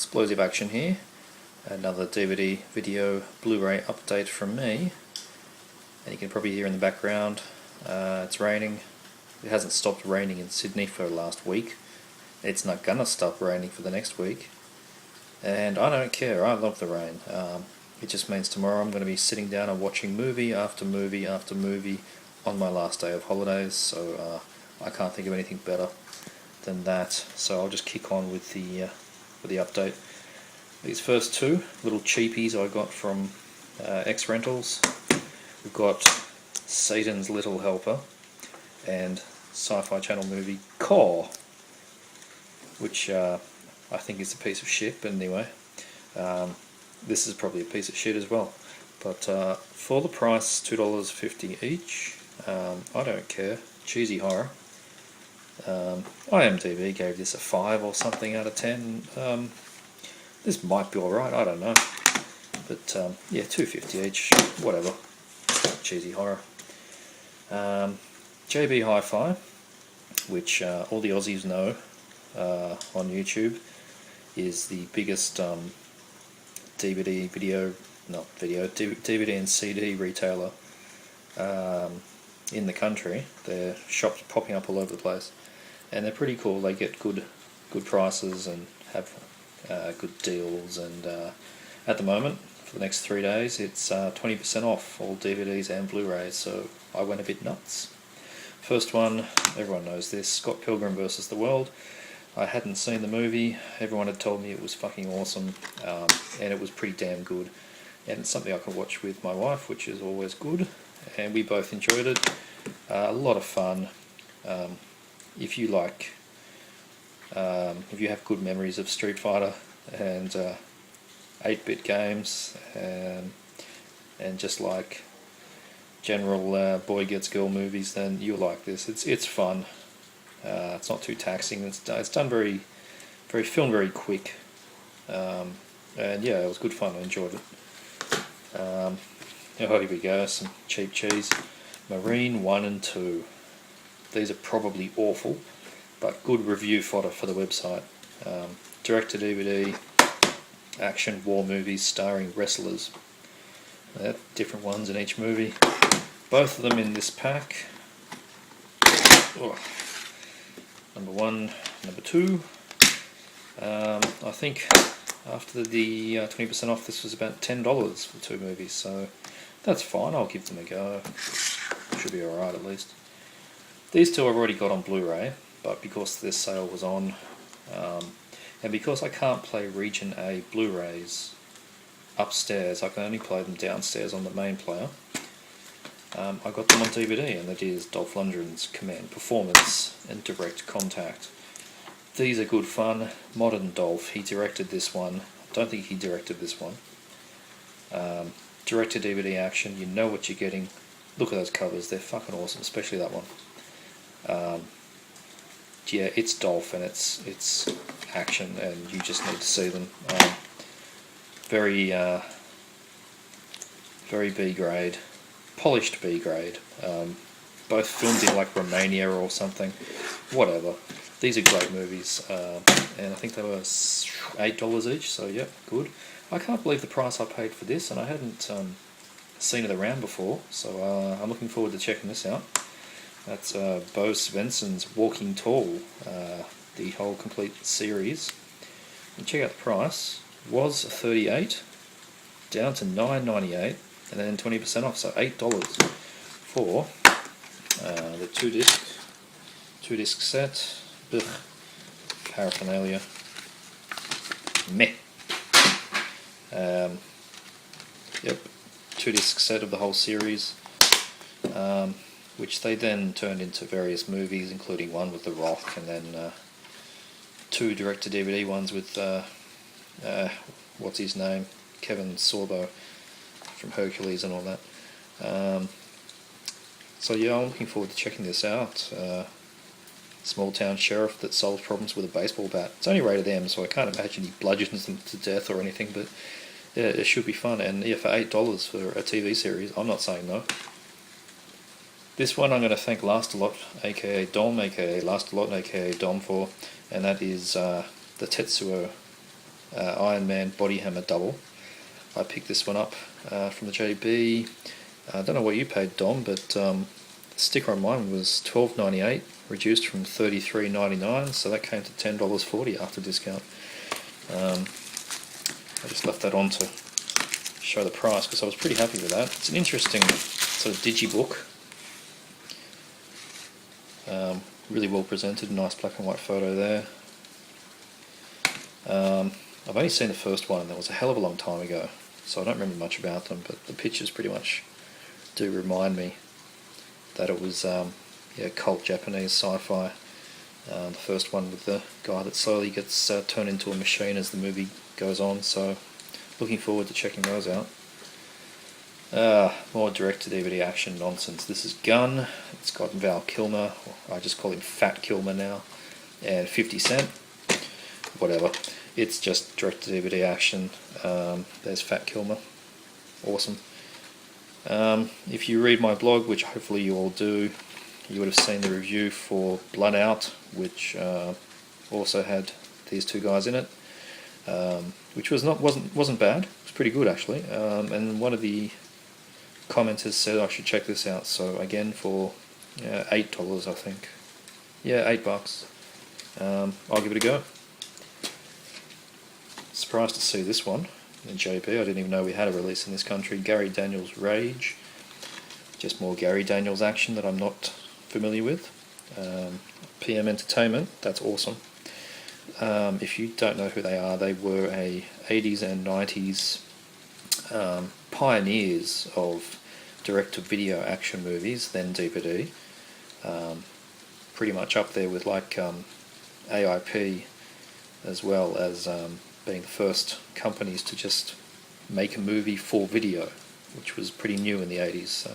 Explosive Action here. Another DVD, video, Blu-ray update from me. And you can probably hear in the background, it's raining. It hasn't stopped raining in Sydney for last week. It's not gonna stop raining for the next week. And I don't care, I love the rain. It just means tomorrow I'm going to be sitting down and watching movie after movie after movie on my last day of holidays, so I can't think of anything better than that. So I'll just kick on with the update. These first two little cheapies I got from X-Rentals. We've got Satan's Little Helper and Sci-Fi Channel movie Core, which I think is a piece of shit, but anyway, this is probably a piece of shit as well. But for the price, $2.50 each, I don't care. Cheesy horror. IMDb gave this a 5 or something out of 10. This might be alright, I don't know. But yeah, $2.50 each, whatever. Cheesy horror. JB Hi-Fi, which all the Aussies know on YouTube, is the biggest DVD and CD retailer in the country. Their shops popping up all over the place, and they're pretty cool. They get good prices and have good deals. And at the moment, for the next 3 days, it's 20% off all DVDs and Blu-rays. So I went a bit nuts. First one, everyone knows this: Scott Pilgrim vs. the World. I hadn't seen the movie. Everyone had told me it was fucking awesome, and it was pretty damn good. And it's something I can watch with my wife, which is always good. And we both enjoyed it. A lot of fun. If you like, if you have good memories of Street Fighter and 8-bit games, and just like general boy gets girl movies, then you'll like this. It's fun. It's not too taxing. It's done very filmed very quick, and yeah, it was good fun. I enjoyed it. Oh, here we go. Some cheap cheese. Marine 1 and 2. These are probably awful, but good review fodder for the website. Direct-to-DVD action war movies starring wrestlers. Different ones in each movie. Both of them in this pack. Oh. Number 1, number 2. I think after the 20% off, this was about $10 for 2 movies, so that's fine. I'll give them a go. Should be alright at least. These two I've already got on Blu-ray, but because this sale was on, and because I can't play Region A Blu-rays upstairs, I can only play them downstairs on the main player. I got them on DVD, and that is Dolph Lundgren's Command Performance and Direct Contact. These are good fun. Modern Dolph, he directed this one. I don't think he directed this one. Direct-to-DVD action, you know what you're getting. Look at those covers, they're fucking awesome, especially that one. Yeah, it's Dolph, and it's action, and you just need to see them. Very B grade. Polished B grade. Both filmed in like Romania or something. Whatever. These are great movies, and I think they were $8 each, so yep, good. I can't believe the price I paid for this, and I hadn't seen it around before, so I'm looking forward to checking this out. That's Bo Svensson's Walking Tall, the whole complete series. And check out the price. It was $38, down to $9.98. And then 20% off, so $8 for the two disc set. Ugh, paraphernalia. Meh. Yep, 2-disc set of the whole series, which they then turned into various movies, including one with The Rock, and then 2 direct-to-DVD ones with what's his name, Kevin Sorbo from Hercules and all that. So yeah, I'm looking forward to checking this out. Small town sheriff that solves problems with a baseball bat. It's only rated M, so I can't imagine he bludgeons them to death or anything, but yeah, it should be fun. And yeah, for $8 for a TV series, I'm not saying no. This one I'm going to thank Last a Lot, aka Dom, aka Last a Lot, aka Dom for, and that is the Tetsuo Iron Man Body Hammer Double. I picked this one up from the JB. I don't know what you paid, Dom, but the sticker on mine was $12.98, reduced from $33.99, so that came to $10.40 after discount. I just left that on to show the price because I was pretty happy with that. It's an interesting sort of digibook. Really well presented, nice black and white photo there. I've only seen the first one, and that was a hell of a long time ago, so I don't remember much about them, but the pictures pretty much do remind me that it was cult Japanese sci-fi. The first one with the guy that slowly gets turned into a machine as the movie goes on, so looking forward to checking those out. More direct-to-DVD action nonsense. This is Gun. It's got Val Kilmer, or I just call him Fat Kilmer now, and 50 Cent. Whatever. It's just direct-to-DVD action. There's Fat Kilmer. Awesome. If you read my blog, which hopefully you all do, you would have seen the review for Blood Out, which also had these two guys in it, which wasn't bad. It was pretty good actually. And one of the commenters said I should check this out. So again, for $8, I think. Yeah, $8. I'll give it a go. Surprised to see this one in JB. I didn't even know we had a release in this country. Gary Daniels Rage. Just more Gary Daniels action that I'm not familiar with. PM Entertainment, that's awesome. If you don't know who they are, they were a 80s and 90s pioneers of direct-to-video action movies, then DVD. Pretty much up there with like AIP, as well as being the first companies to just make a movie for video, which was pretty new in the 80s, so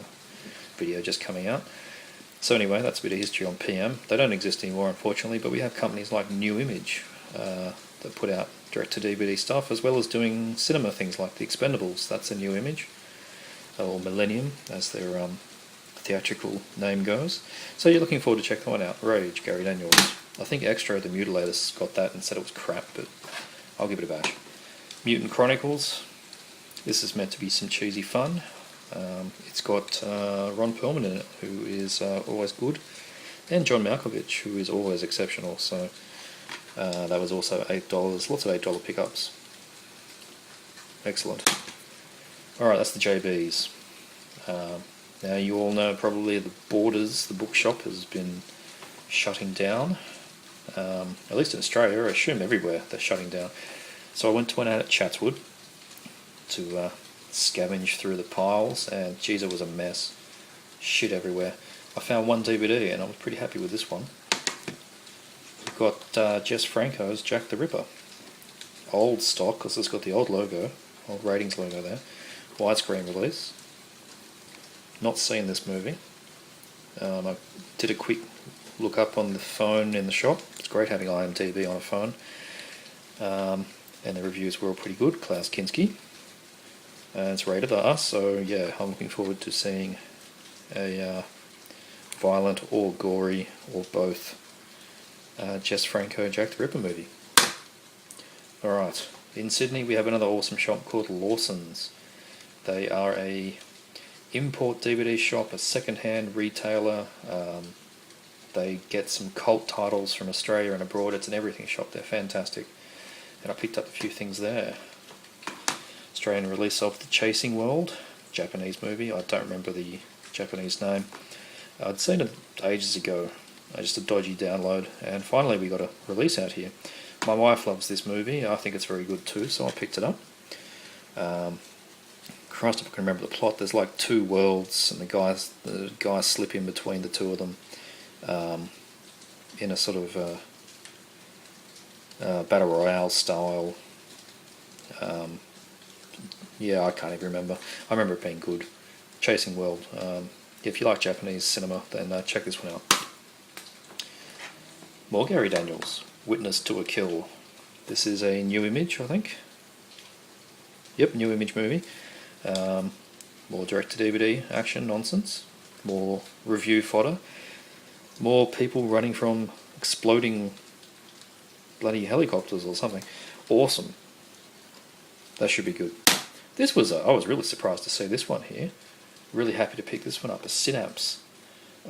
video just coming out. So anyway, that's a bit of history on PM. They don't exist anymore, unfortunately, but we have companies like New Image that put out direct-to-DVD stuff, as well as doing cinema things like The Expendables. That's a New Image, or Millennium, as their theatrical name goes. So you're looking forward to check that one out. Rage, Gary Daniels. I think Extra, the Mutilators, got that and said it was crap, but I'll give it a bash. Mutant Chronicles. This is meant to be some cheesy fun. It's got Ron Perlman in it, who is always good, and John Malkovich, who is always exceptional. So that was also $8. Lots of $8 pickups. Excellent. Alright, that's the JBs. Now you all know probably the Borders, the bookshop, has been shutting down. At least in Australia, I assume everywhere they're shutting down. So I went out at Chatswood to scavenge through the piles, and geez, it was a mess. Shit everywhere. I found one DVD, and I was pretty happy with this one. We've got Jess Franco's Jack the Ripper. Old stock, because it's got the old logo, old ratings logo there. Widescreen release. Not seen this movie. I did a quick look up on the phone in the shop. It's great having IMDb on a phone. And the reviews were all pretty good. Klaus Kinski. And it's rated R, so yeah, I'm looking forward to seeing a violent or gory or both Jess Franco Jack the Ripper movie. Alright, in Sydney we have another awesome shop called Lawson's. They are a import DVD shop, a second-hand retailer. They get some cult titles from Australia and abroad. It's an everything shop. They're fantastic. And I picked up a few things there. Australian release of The Chasing World, Japanese movie. I don't remember the Japanese name. I'd seen it ages ago, just a dodgy download, and finally we got a release out here. My wife loves this movie. I think it's very good too, so I picked it up. Christ, if I can remember the plot, there's like two worlds, and the guys slip in between the two of them in a sort of Battle Royale style. Yeah, I can't even remember. I remember it being good. Chasing World. If you like Japanese cinema, then check this one out. More Gary Daniels. Witness to a Kill. This is a New Image, I think. Yep, New Image movie. More direct-to-DVD action nonsense. More review fodder. More people running from exploding bloody helicopters or something. Awesome. that should be good. This was, I was really surprised to see this one here. Really happy to pick this one up, a Synapse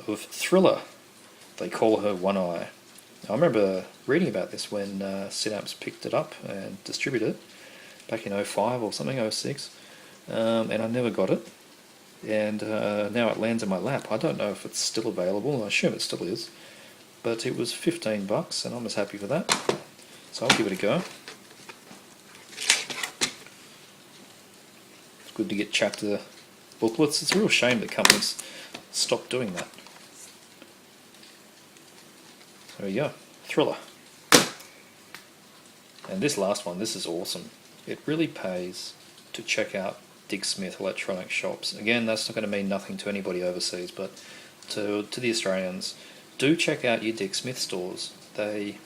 of Thriller. They call her One Eye. I remember reading about this when Synapse picked it up and distributed it back in 05 or something, 06, and I never got it. And now it lands in my lap. I don't know if it's still available. I assume it still is, but it was $15, and I'm as happy with that. So I'll give it a go. It's good to get chapter booklets. It's a real shame that companies stopped doing that. There we go, Thriller. And this last one, this is awesome. It really pays to check out Dick Smith electronic shops. Again, that's not going to mean nothing to anybody overseas, but to the Australians, do check out your Dick Smith stores. They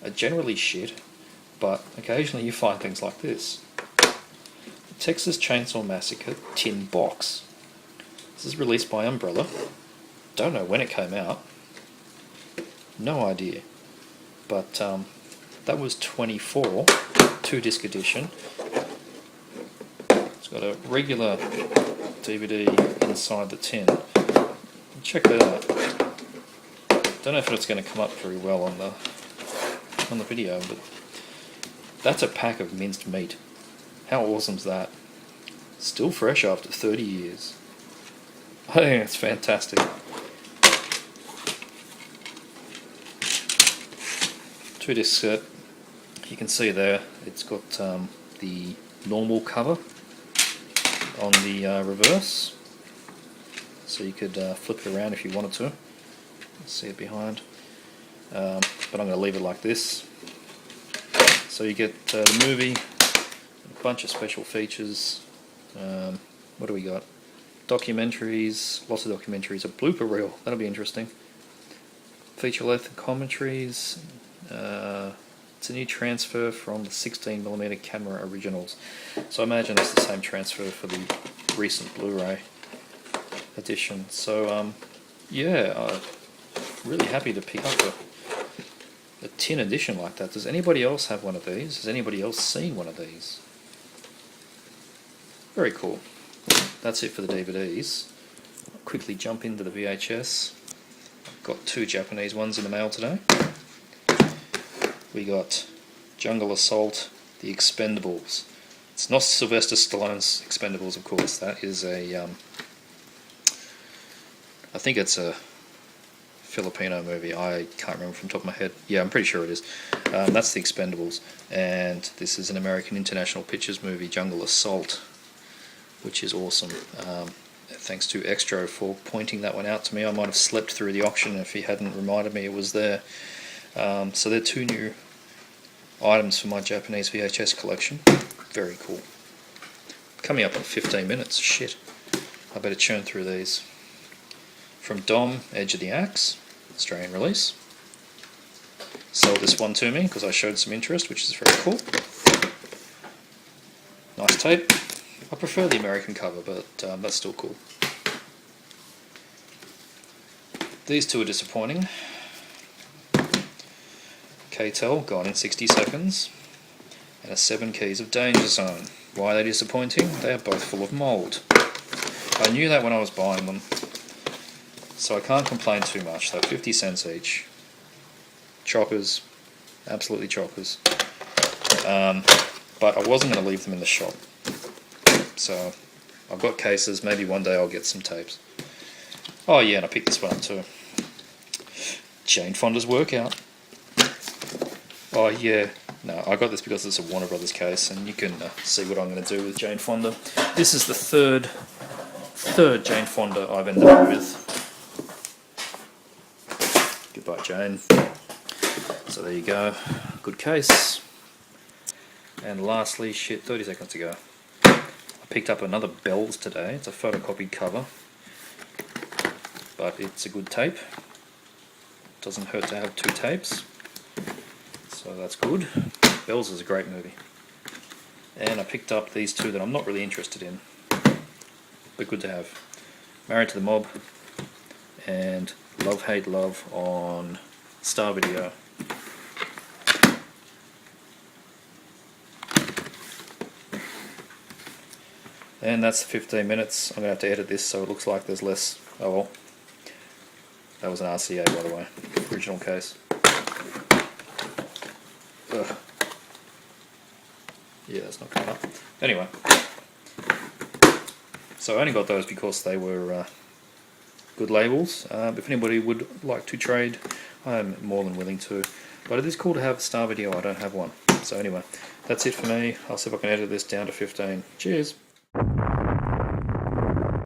are generally shit, but occasionally you find things like this. The Texas Chainsaw Massacre tin box. This is released by Umbrella. Don't know when it came out. No idea. But that was 24, 2-disc edition. It's got a regular DVD inside the tin. Check that out. Don't know if it's going to come up very well on the video, but that's a pack of minced meat. How awesome is that? Still fresh after 30 years. I think it's fantastic. 2-disc set. You can see there it's got the normal cover on the reverse, so you could flip it around if you wanted to. See it behind, but I'm going to leave it like this. So you get the movie, a bunch of special features. What do we got? Documentaries, lots of documentaries, a blooper reel, that'll be interesting. Feature length commentaries. It's a new transfer from the 16mm camera originals. So I imagine it's the same transfer for the recent Blu-ray edition. So yeah, I'm really happy to pick up a tin edition like that. Does anybody else have one of these? Has anybody else seen one of these? Very cool. That's it for the DVDs. I'll quickly jump into the VHS. I've got 2 Japanese ones in the mail today. We got Jungle Assault, The Expendables. It's not Sylvester Stallone's Expendables, of course. That is a, I think it's a Filipino movie. I can't remember from the top of my head. Yeah, I'm pretty sure it is. That's The Expendables. And this is an American International Pictures movie, Jungle Assault, which is awesome. Thanks to Extro for pointing that one out to me. I might have slept through the auction if he hadn't reminded me it was there. So they're 2 new items for my Japanese VHS collection. Very cool. Coming up in 15 minutes. Shit. I better churn through these. From Dom, Edge of the Axe, Australian release. Sold this one to me because I showed some interest, which is very cool. Nice tape. I prefer the American cover, but that's still cool. These 2 are disappointing. K-Tel, Gone in 60 Seconds, and a 7 Keys of Danger Zone. Why are they disappointing? They are both full of mould. I knew that when I was buying them, so I can't complain too much. They're 50 cents each. Chockers, absolutely chockers. But I wasn't going to leave them in the shop. So I've got cases, maybe one day I'll get some tapes. Oh yeah, and I picked this one up too. Jane Fonda's Workout. Oh yeah, no, I got this because it's a Warner Brothers case, and you can see what I'm going to do with Jane Fonda. This is the third Jane Fonda I've ended up with. Goodbye, Jane. So there you go, good case. And lastly, 30 seconds to go. I picked up another Bells today. It's a photocopied cover, but it's a good tape. Doesn't hurt to have 2 tapes. So that's good. Bells is a great movie. And I picked up these 2 that I'm not really interested in, but good to have. Married to the Mob and Love Hate Love on Star Video. And that's 15 minutes. I'm going to have to edit this so it looks like there's less. Oh well. That was an RCA, by the way. Original case. Ugh. Yeah, that's not coming up. Anyway. So I only got those because they were good labels. If anybody would like to trade, I am more than willing to. But it is cool to have a star video. I don't have one. So anyway, that's it for me. I'll see if I can edit this down to 15. Cheers!